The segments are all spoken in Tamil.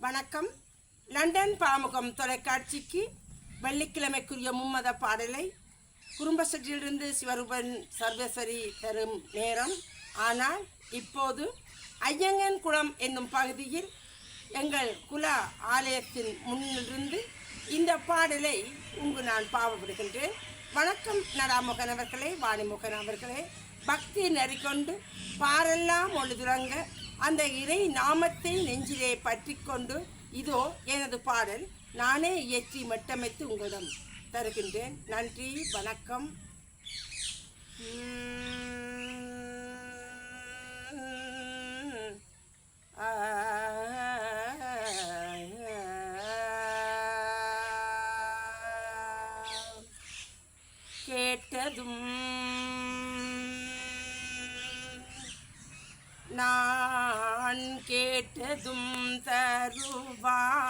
வணக்கம். லண்டன் பாமுகம் தொலைக்காட்சிக்கு வெள்ளிக்கிழமைக்குரிய மும்மத பாடலை குறும்பசட்டிலிருந்து சிவரூபன் சர்வேஸ்வரி தரும் நேரம். ஆனால் இப்போது ஐயங்கன் குளம் என்னும் பகுதியில் எங்கள் குல ஆலயத்தின் முன்னிலிருந்து இந்த பாடலை நான் பாவப்படுகின்றேன். வணக்கம் நடாமுகன் அவர்களே, வாணிமுகன் அவர்களே. பக்தி நெறிக்கொண்டு பாரெல்லாம் ஒழுதுறங்க அந்த இறை நாமத்தை நெஞ்சிலே பற்றி கொண்டு இதோ எனது பாடல் நானே இயற்றி மட்டமைத்து உங்களிடம் தருகின்றேன். நன்றி, வணக்கம். கேட்டதும் நான் கேட்டதும் தருவாள்,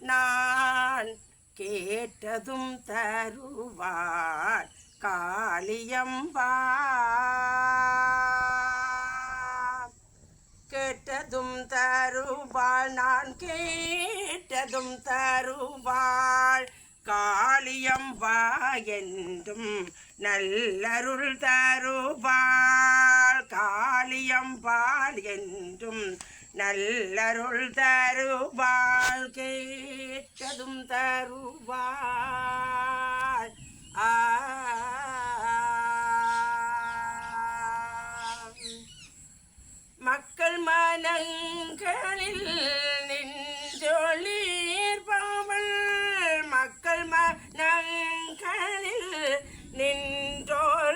நான் கேட்டதும் தருவாள் காளியம்பா. கேட்டதும் தருவாள், நான் கேட்டதும் தருவாள் காளியம்பா என்றும் நல்லருள் தருவாள். காளியம்பாள் என்றும் நல்லருள் தருவாள். கேட்டதும் தருவாள். மக்கள் மனங்களில் நின்றொளிர்பவள், மக்கள் மனங்களில் நின்றொளிர்பவள்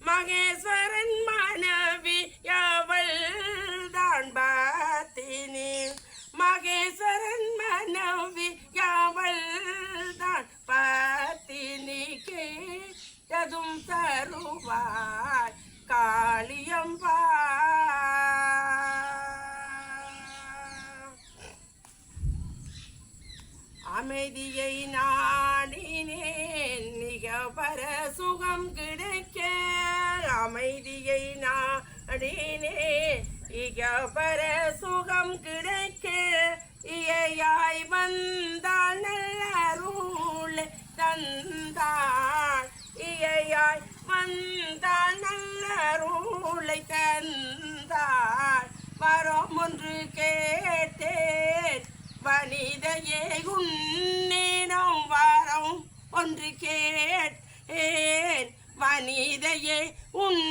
மகேஸ்வரன் மனைவி அவள் தான் பாத்தினி. மகேஸ்வரன் மனைவி அவள் தான் பாத்தினி. கேட்டதும் தருவாள் காளியம்பா. அமைதியை நாடினேன் மிக பர சுகம் கிடைக்க, அமைதியை நாடினேன் மிக பர சுகம் கிடைக்க, இயையாய் வந்தாள் நல்லருளை தந்தாள், இயையாய் வந்தாள் நல்லருளை தந்தாள். வரம் ஒன்று கேட்டேன் வனிதையே உன்னிடம், வரம் ஒன்று கேட்டேன் வனிதையே உன்